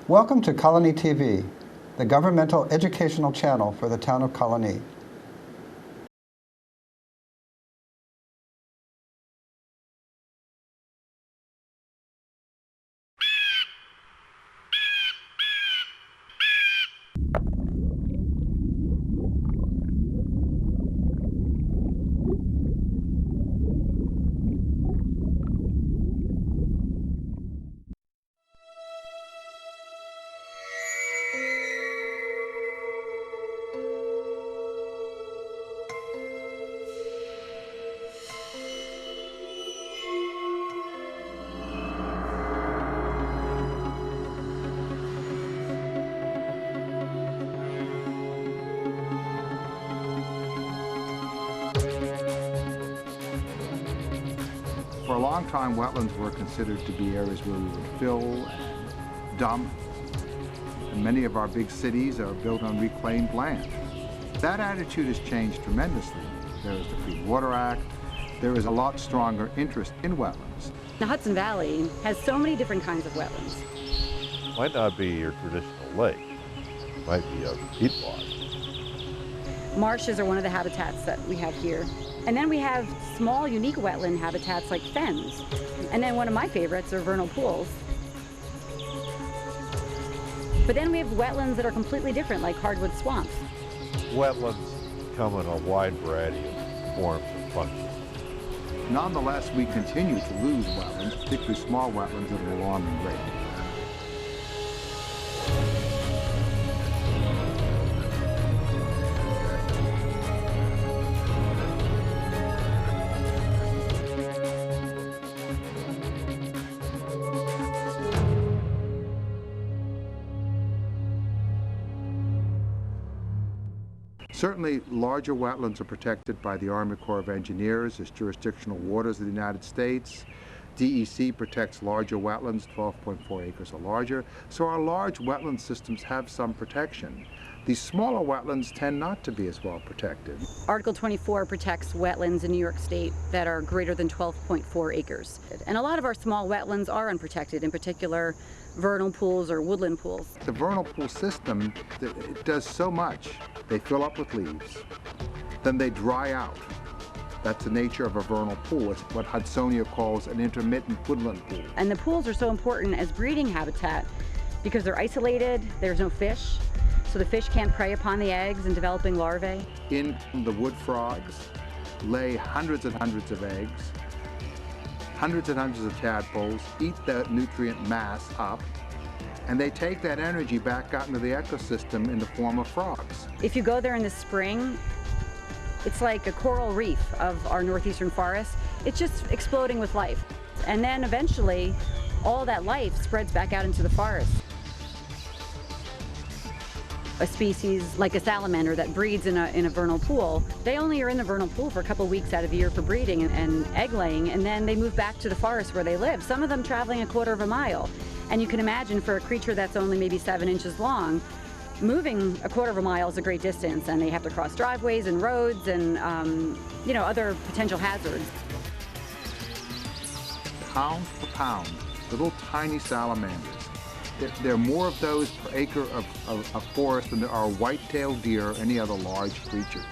Welcome to Colonie TV, the governmental educational channel for the town of Colonie. For a long time, wetlands were considered to be areas where we would fill and dump, and many of our big cities are built on reclaimed land. That attitude has changed tremendously. There is the Clean Water Act. There is a lot stronger interest in wetlands. The Hudson Valley has so many different kinds of wetlands. Might not be your traditional lake. It might be a peat bog. Marshes are one of the habitats that we have here. And then we have small, unique wetland habitats like fens. And then one of my favorites are vernal pools. But then we have wetlands that are completely different, like hardwood swamps. Wetlands come in a wide variety of forms and functions. Nonetheless, we continue to lose wetlands, particularly small wetlands at an alarming rate. Certainly, larger wetlands are protected by the Army Corps of Engineers as jurisdictional waters of the United States. DEC protects larger wetlands, 12.4 acres or larger, so our large wetland systems have some protection. These smaller wetlands tend not to be as well protected. Article 24 protects wetlands in New York State that are greater than 12.4 acres. And a lot of our small wetlands are unprotected, in particular vernal pools or woodland pools. The vernal pool system, it does so much. They fill up with leaves, then they dry out. That's the nature of a vernal pool. It's what Hudsonia calls an intermittent woodland pool. And the pools are so important as breeding habitat because they're isolated, there's no fish, so the fish can't prey upon the eggs and developing larvae. In the wood frogs lay hundreds and hundreds of eggs, hundreds and hundreds of tadpoles, eat that nutrient mass up, and they take that energy back out into the ecosystem in the form of frogs. If you go there in the spring, it's like a coral reef of our northeastern forests. It's just exploding with life. And then eventually, all that life spreads back out into the forest. A species like a salamander that breeds in a vernal pool, they only are in the vernal pool for a couple weeks out of the year for breeding and egg laying, and then they move back to the forest where they live, some of them traveling a quarter of a mile. And you can imagine for a creature that's only maybe 7 inches long, moving a quarter of a mile is a great distance, and they have to cross driveways and roads and other potential hazards. Pound for pound, little tiny salamanders. There are more of those per acre of forest than there are white-tailed deer or any other large creatures.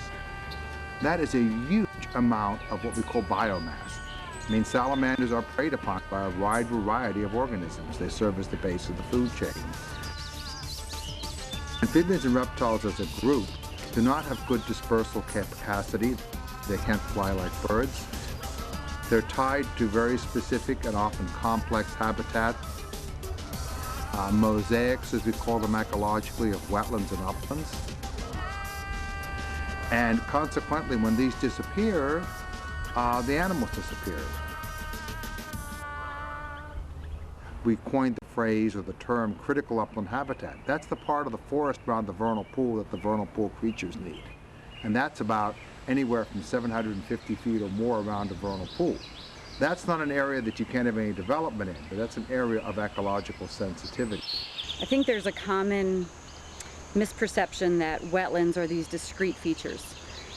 That is a huge amount of what we call biomass. I mean, salamanders are preyed upon by a wide variety of organisms. They serve as the base of the food chain. Amphibians and reptiles as a group do not have good dispersal capacity. They can't fly like birds. They're tied to very specific and often complex habitat. Mosaics, as we call them ecologically, of wetlands and uplands. And consequently, when these disappear, the animals disappear. We coined the phrase or the term critical upland habitat. That's the part of the forest around the vernal pool that the vernal pool creatures need. And that's about anywhere from 750 feet or more around a vernal pool. That's not an area that you can't have any development in, but that's an area of ecological sensitivity. I think there's a common misperception that wetlands are these discrete features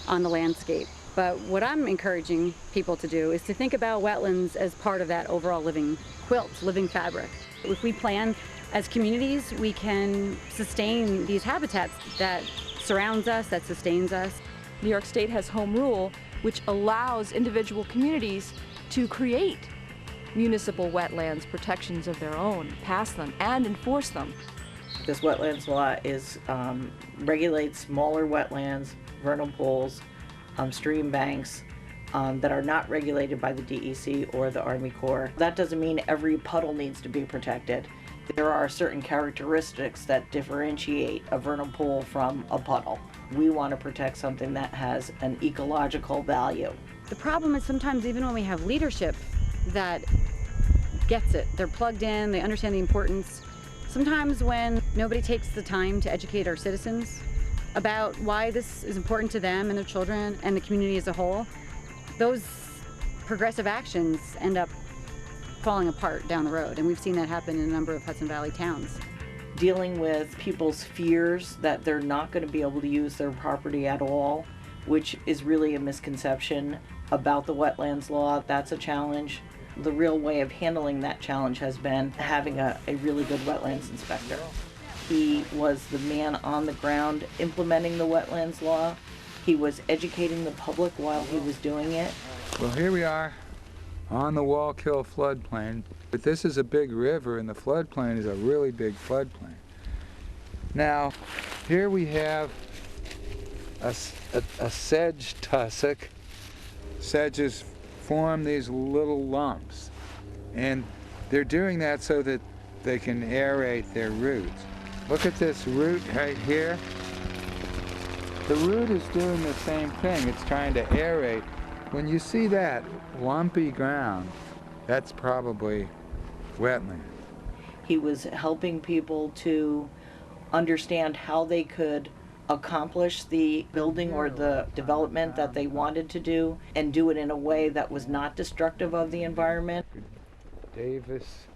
on the landscape. But what I'm encouraging people to do is to think about wetlands as part of that overall living quilt, living fabric. If we plan as communities, we can sustain these habitats that surrounds us, that sustains us. New York State has home rule, which allows individual communities to create municipal wetlands protections of their own, pass them, and enforce them. This wetlands law regulates smaller wetlands, vernal pools, stream banks that are not regulated by the DEC or the Army Corps. That doesn't mean every puddle needs to be protected. There are certain characteristics that differentiate a vernal pool from a puddle. We want to protect something that has an ecological value. The problem is sometimes even when we have leadership that gets it, they're plugged in, they understand the importance. Sometimes when nobody takes the time to educate our citizens about why this is important to them and their children and the community as a whole, those progressive actions end up falling apart down the road, and we've seen that happen in a number of Hudson Valley towns. Dealing with people's fears that they're not going to be able to use their property at all, which is really a misconception about the wetlands law, that's a challenge. The real way of handling that challenge has been having a really good wetlands inspector. He was the man on the ground implementing the wetlands law. He was educating the public while he was doing it. Well, here we are on the Wallkill floodplain. But this is a big river, and the floodplain is a really big floodplain. Now, here we have a sedge tussock. Sedges form these little lumps, and they're doing that so that they can aerate their roots. Look at this root right here. The root is doing the same thing. It's trying to aerate. When you see that lumpy ground, that's probably wetland. He was helping people to understand how they could accomplish the building or the development that they wanted to do and do it in a way that was not destructive of the environment. Davis,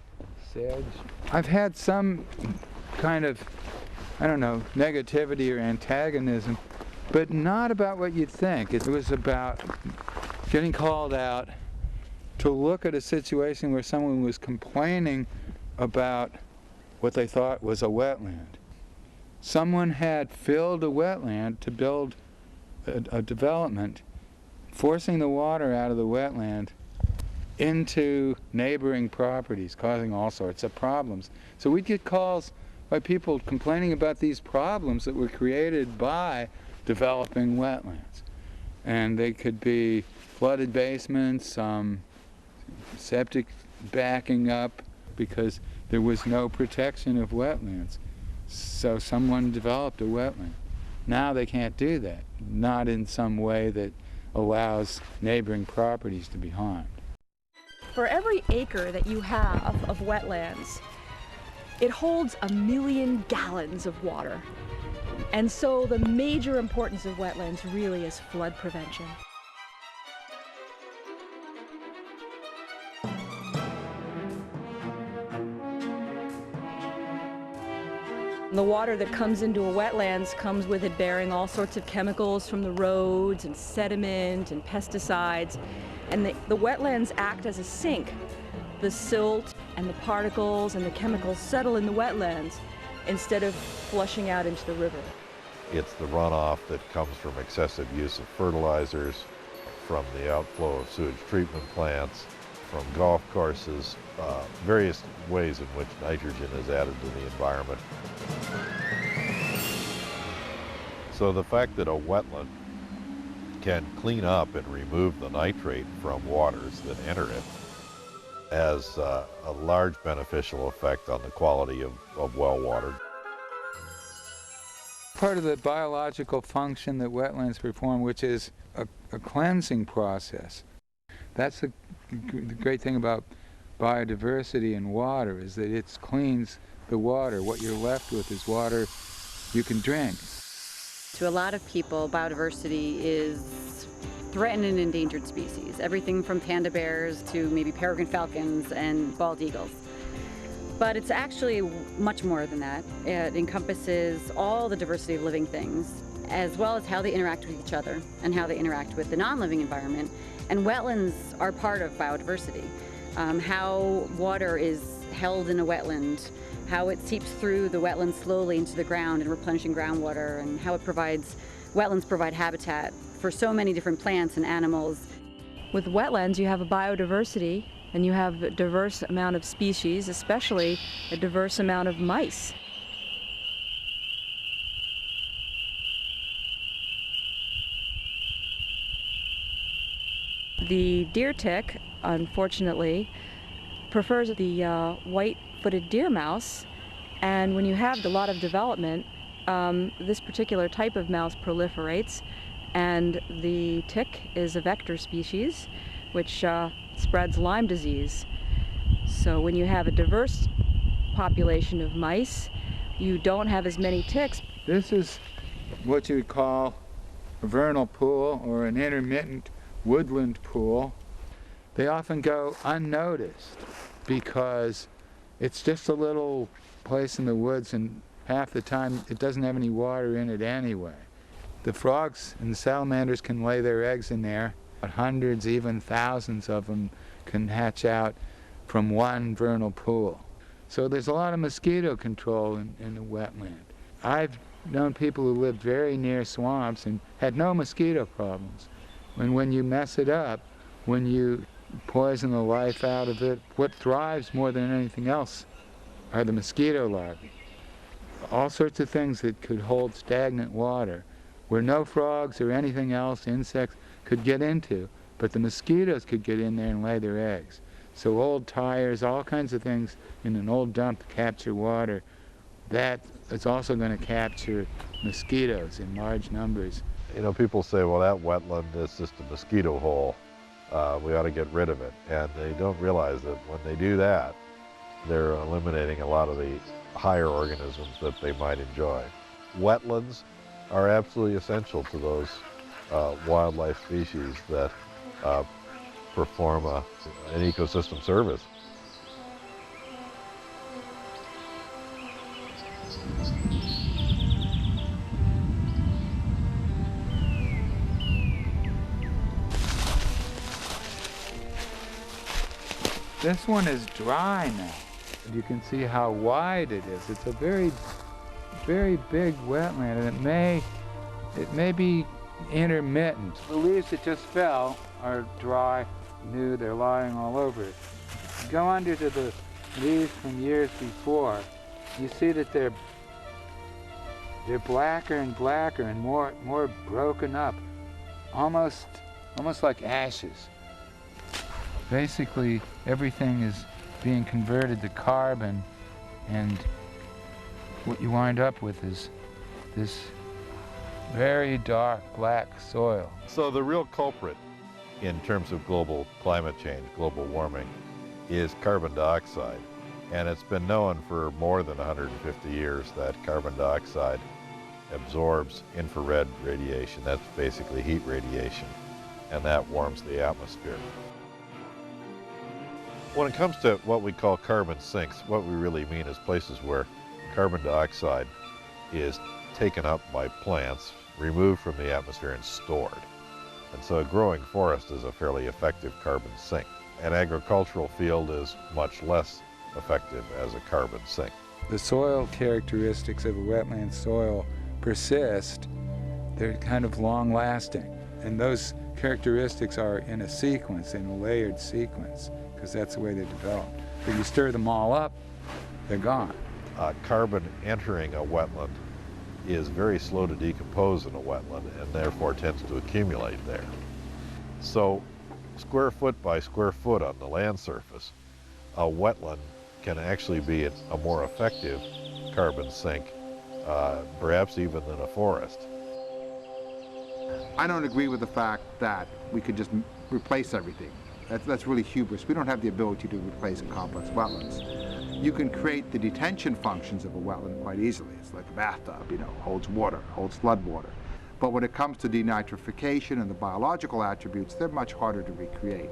sedge. I've had some kind of, I don't know, negativity or antagonism, but not about what you'd think. It was about getting called out to look at a situation where someone was complaining about what they thought was a wetland. Someone had filled a wetland to build a development, forcing the water out of the wetland into neighboring properties, causing all sorts of problems. So we'd get calls by people complaining about these problems that were created by developing wetlands. And they could be flooded basements, septic backing up because there was no protection of wetlands. So someone developed a wetland. Now they can't do that, not in some way that allows neighboring properties to be harmed. For every acre that you have of wetlands, it holds 1 million gallons of water. And so the major importance of wetlands really is flood prevention. The water that comes into a wetlands comes with it bearing all sorts of chemicals from the roads and sediment and pesticides. And the wetlands act as a sink. The silt and the particles and the chemicals settle in the wetlands instead of flushing out into the river. It's the runoff that comes from excessive use of fertilizers, from the outflow of sewage treatment plants, from golf courses, various ways in which nitrogen is added to the environment. So the fact that a wetland can clean up and remove the nitrate from waters that enter it has a large beneficial effect on the quality of well water. Part of the biological function that wetlands perform, which is a cleansing process. That's the great thing about biodiversity in water, is that it cleans the water. What you're left with is water you can drink. To a lot of people, biodiversity is threatened and endangered species. Everything from panda bears to maybe peregrine falcons and bald eagles. But it's actually much more than that. It encompasses all the diversity of living things, as well as how they interact with each other and how they interact with the non-living environment. And wetlands are part of biodiversity. How water is held in a wetland, how it seeps through the wetland slowly into the ground and replenishing groundwater, and how wetlands provide habitat for so many different plants and animals. With wetlands, you have a biodiversity, and you have a diverse amount of species, especially a diverse amount of mice. The deer tick, unfortunately, prefers the white-footed deer mouse, and when you have a lot of development, this particular type of mouse proliferates, and the tick is a vector species which spreads Lyme disease. So when you have a diverse population of mice, you don't have as many ticks. This is what you would call a vernal pool or an intermittent woodland pool. They often go unnoticed because it's just a little place in the woods, and half the time it doesn't have any water in it anyway. The frogs and the salamanders can lay their eggs in there. Hundreds, even thousands of them can hatch out from one vernal pool. So there's a lot of mosquito control in the wetland. I've known people who lived very near swamps and had no mosquito problems. When you mess it up, when you poison the life out of it, what thrives more than anything else are the mosquito larvae. All sorts of things that could hold stagnant water, where no frogs or anything else, insects, could get into, but the mosquitoes could get in there and lay their eggs. So old tires, all kinds of things in an old dump capture water. That is also going to capture mosquitoes in large numbers. You know, people say, well, that wetland is just a mosquito hole. We ought to get rid of it. And they don't realize that when they do that, they're eliminating a lot of the higher organisms that they might enjoy. Wetlands are absolutely essential to those wildlife species that perform an ecosystem service. This one is dry now. You can see how wide it is. It's a very, very big wetland, and it may be intermittent. The leaves that just fell are dry, new, they're lying all over it. Go under to the leaves from years before, you see that they're blacker and blacker and more broken up, almost like ashes. Basically, everything is being converted to carbon, and what you wind up with is this very dark black soil. So the real culprit in terms of global climate change, global warming, is carbon dioxide. And it's been known for more than 150 years that carbon dioxide absorbs infrared radiation. That's basically heat radiation, and that warms the atmosphere. When it comes to what we call carbon sinks, what we really mean is places where carbon dioxide is taken up by plants, removed from the atmosphere, and stored. And so a growing forest is a fairly effective carbon sink. An agricultural field is much less effective as a carbon sink. The soil characteristics of a wetland soil persist. They're kind of long-lasting. And those characteristics are in a sequence, in a layered sequence, because that's the way they develop. If you stir them all up, they're gone. Carbon entering a wetland is very slow to decompose in a wetland and therefore tends to accumulate there. So square foot by square foot on the land surface, a wetland can actually be a more effective carbon sink, perhaps even than a forest. I don't agree with the fact that we could just replace everything. That's really hubris. We don't have the ability to replace complex wetlands. You can create the detention functions of a wetland quite easily. It's like a bathtub, holds water, holds flood water. But when it comes to denitrification and the biological attributes, they're much harder to recreate.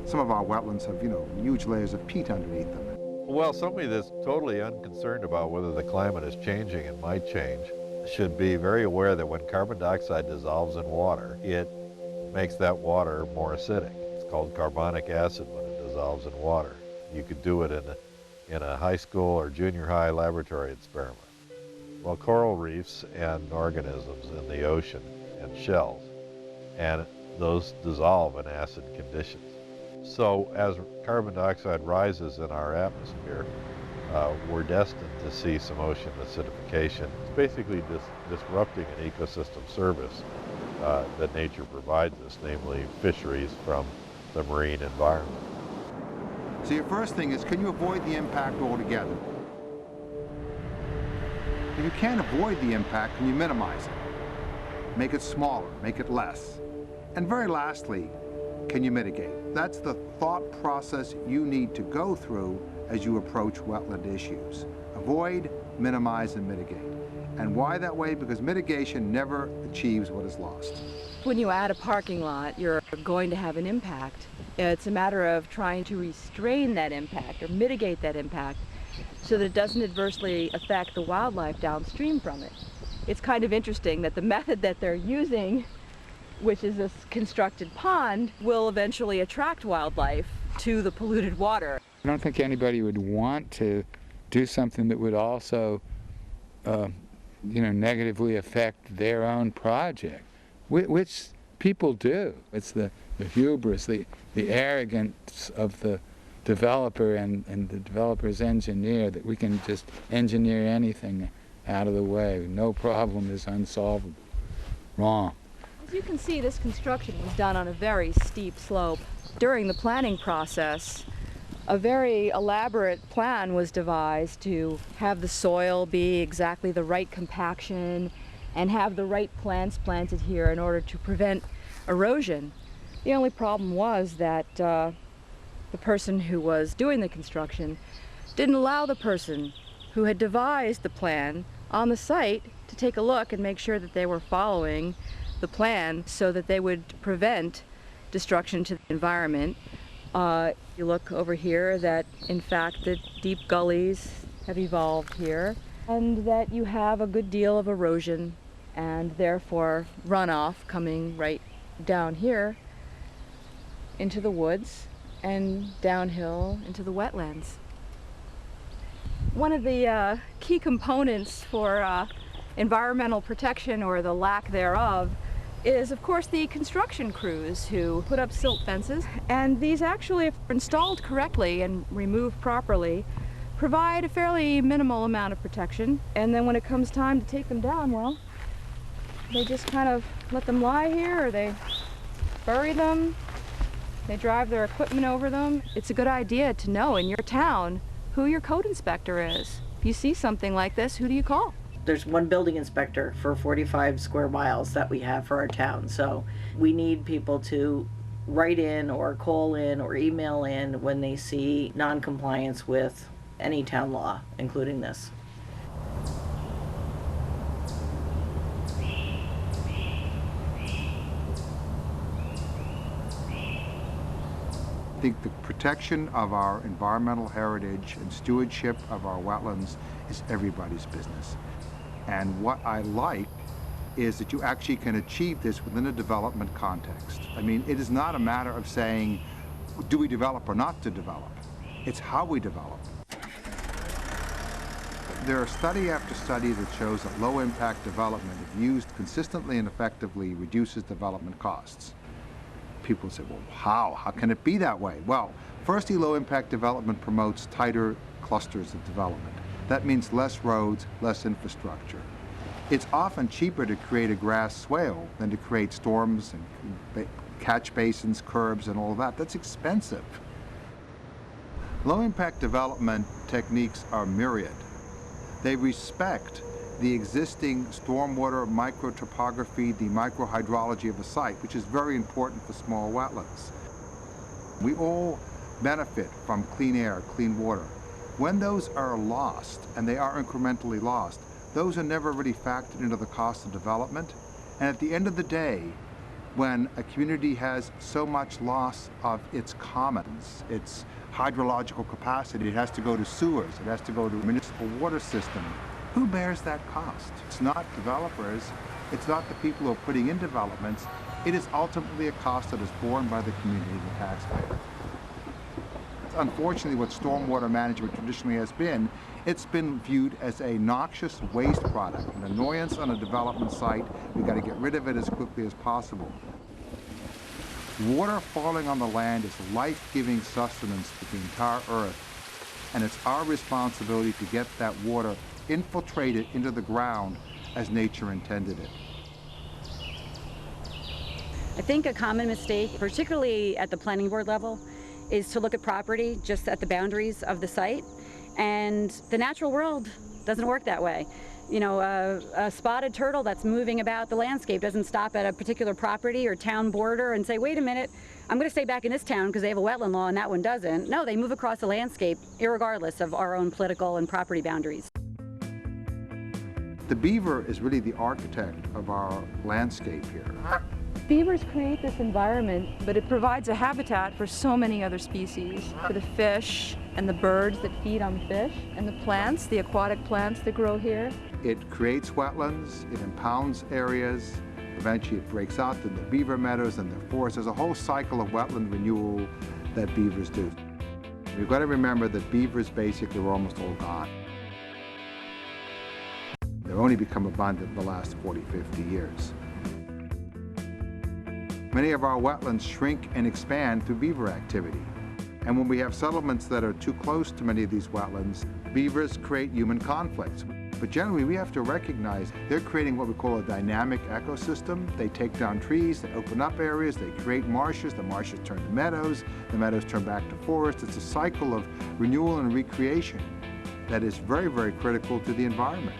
Some of our wetlands have, huge layers of peat underneath them. Well, somebody that's totally unconcerned about whether the climate is changing and might change should be very aware that when carbon dioxide dissolves in water, it makes that water more acidic. It's called carbonic acid when it dissolves in water. You could do it in in a high school or junior high laboratory experiment. Well, coral reefs and organisms in the ocean and shells, and those dissolve in acid conditions. So as carbon dioxide rises in our atmosphere, we're destined to see some ocean acidification. It's basically disrupting an ecosystem service that nature provides us, namely fisheries from the marine environment. So your first thing is, can you avoid the impact altogether? If you can't avoid the impact, can you minimize it? Make it smaller, make it less. And very lastly, can you mitigate? That's the thought process you need to go through as you approach wetland issues. Avoid, minimize, and mitigate. And why that way? Because mitigation never achieves what is lost. When you add a parking lot, you're going to have an impact. It's a matter of trying to restrain that impact or mitigate that impact so that it doesn't adversely affect the wildlife downstream from it. It's kind of interesting that the method that they're using, which is this constructed pond, will eventually attract wildlife to the polluted water. I don't think anybody would want to do something that would also, negatively affect their own project, which people do. It's the hubris, the arrogance of the developer and the developer's engineer that we can just engineer anything out of the way. No problem is unsolvable. Wrong. As you can see, this construction was done on a very steep slope. During the planning process, a very elaborate plan was devised to have the soil be exactly the right compaction and have the right plants planted here in order to prevent erosion. The only problem was that the person who was doing the construction didn't allow the person who had devised the plan on the site to take a look and make sure that they were following the plan so that they would prevent destruction to the environment. You look over here that in fact the deep gullies have evolved here and that you have a good deal of erosion and therefore runoff coming right down here into the woods and downhill into the wetlands. One of the key components for environmental protection, or the lack thereof, is of course the construction crews who put up silt fences, and these actually, if installed correctly and removed properly, provide a fairly minimal amount of protection. And then when it comes time to take them down, well, they just kind of let them lie here, or they bury them, they drive their equipment over them. It's a good idea to know in your town who your code inspector is. If you see something like this, who do you call? There's one building inspector for 45 square miles that we have for our town. So we need people to write in or call in or email in when they see non-compliance with any town law, including this. I think the protection of our environmental heritage and stewardship of our wetlands is everybody's business. And what I like is that you actually can achieve this within a development context. I mean, it is not a matter of saying, do we develop or not to develop? It's how we develop. There are study after study that shows that low-impact development, if used consistently and effectively, reduces development costs. People say, well, how? How can it be that way? Well, firstly, low-impact development promotes tighter clusters of development. That means less roads, less infrastructure. It's often cheaper to create a grass swale than to create storms and catch basins, curbs, and all of that. That's expensive. Low-impact development techniques are myriad. They respect the existing stormwater microtopography, the microhydrology of a site, which is very important for small wetlands. We all benefit from clean air, clean water. When those are lost, and they are incrementally lost, those are never really factored into the cost of development. And at the end of the day, when a community has so much loss of its commons, its hydrological capacity, it has to go to sewers, it has to go to a municipal water system, who bears that cost? It's not developers, it's not the people who are putting in developments, it is ultimately a cost that is borne by the community, the taxpayer. unfortunately what stormwater management traditionally has been. It's been viewed as a noxious waste product, an annoyance on a development site. We've got to get rid of it as quickly as possible. Water falling on the land is life-giving sustenance to the entire earth, and it's our responsibility to get that water infiltrated into the ground as nature intended it. I think a common mistake, particularly at the planning board level, is to look at property just at the boundaries of the site, and the natural world doesn't work that way. You know, a spotted turtle that's moving about the landscape doesn't stop at a particular property or town border and say, wait a minute, I'm going to stay back in this town because they have a wetland law and that one doesn't. No, they move across the landscape irregardless of our own political and property boundaries. The beaver is really the architect of our landscape here. Beavers create this environment, but it provides a habitat for so many other species, for the fish and the birds that feed on fish, and the plants, the aquatic plants that grow here. It creates wetlands, it impounds areas, eventually it breaks out in the beaver meadows and the forests. There's a whole cycle of wetland renewal that beavers do. We've got to remember that beavers basically were almost all gone. They've only become abundant in the last 40, 50 years. Many of our wetlands shrink and expand through beaver activity. And when we have settlements that are too close to many of these wetlands, beavers create human conflicts. But generally, we have to recognize they're creating what we call a dynamic ecosystem. They take down trees, they open up areas, they create marshes, the marshes turn to meadows, the meadows turn back to forests. It's a cycle of renewal and recreation that is very, very critical to the environment.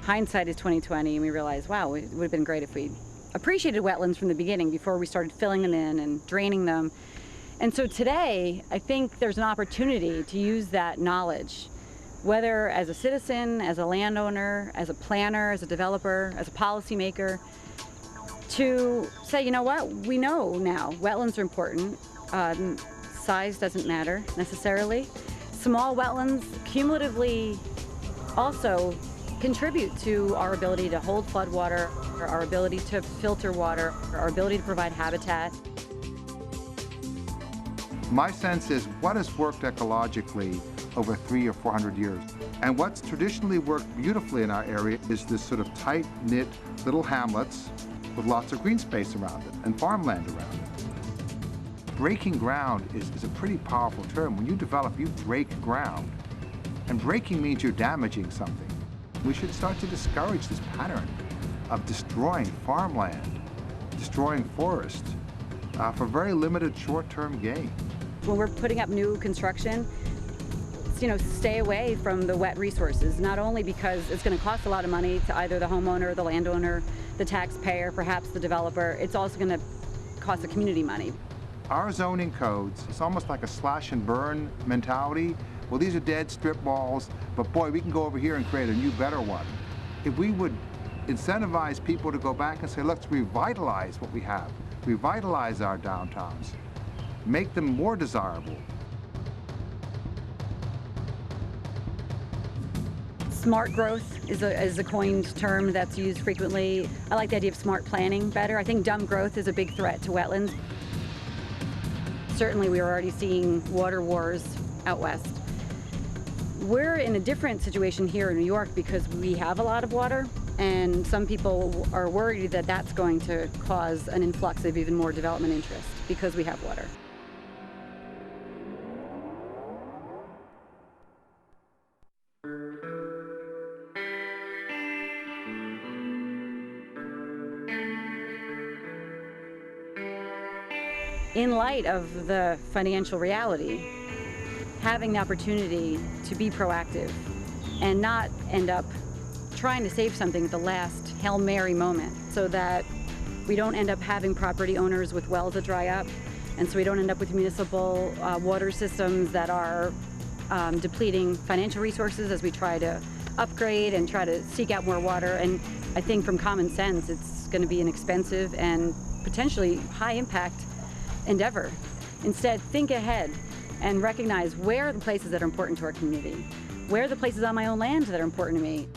Hindsight is 20/20, and we realized, wow, it would have been great if we appreciated wetlands from the beginning before we started filling them in and draining them. And so today, I think there's an opportunity to use that knowledge, whether as a citizen, as a landowner, as a planner, as a developer, as a policymaker, to say, you know what, we know now wetlands are important. Size doesn't matter necessarily. Small wetlands cumulatively also contribute to our ability to hold floodwater, our ability to filter water, our ability to provide habitat. My sense is what has worked ecologically over 300 or 400 years, and what's traditionally worked beautifully in our area is this sort of tight-knit little hamlets with lots of green space around it and farmland around it. Breaking ground is a pretty powerful term. When you develop, you break ground, and breaking means you're damaging something. We should start to discourage this pattern of destroying farmland, destroying forest for very limited short-term gain. When we're putting up new construction, stay away from the wet resources, not only because it's going to cost a lot of money to either the homeowner, the landowner, the taxpayer, perhaps the developer. It's also going to cost the community money. Our zoning codes, it's almost like a slash and burn mentality. Well, these are dead strip malls, but boy, we can go over here and create a new, better one. If we would incentivize people to go back and say, let's revitalize what we have, revitalize our downtowns, make them more desirable. Smart growth is a coined term that's used frequently. I like the idea of smart planning better. I think dumb growth is a big threat to wetlands. Certainly, we are already seeing water wars out west. We're in a different situation here in New York because we have a lot of water, and some people are worried that that's going to cause an influx of even more development interest because we have water. In light of the financial reality, having the opportunity to be proactive and not end up trying to save something at the last Hail Mary moment, so that we don't end up having property owners with wells that dry up, and so we don't end up with municipal water systems that are depleting financial resources as we try to upgrade and try to seek out more water. And I think from common sense, it's going to be an expensive and potentially high impact endeavor. Instead, think ahead and recognize where are the places that are important to our community, where are the places on my own land that are important to me.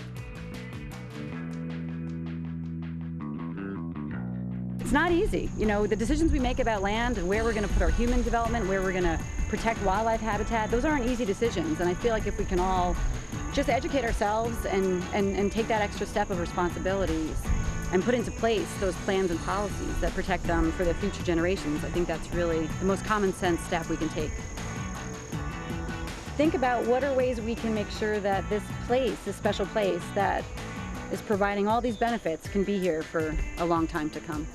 It's not easy. You know, the decisions we make about land and where we're going to put our human development, where we're going to protect wildlife habitat, those aren't easy decisions. And I feel like if we can all just educate ourselves and take that extra step of responsibilities and put into place those plans and policies that protect them for the future generations, I think that's really the most common sense step we can take. Think about what are ways we can make sure that this place, this special place that is providing all these benefits, can be here for a long time to come.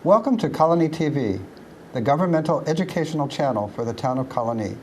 Welcome to Colonie TV, the governmental educational channel for the town of Colonie.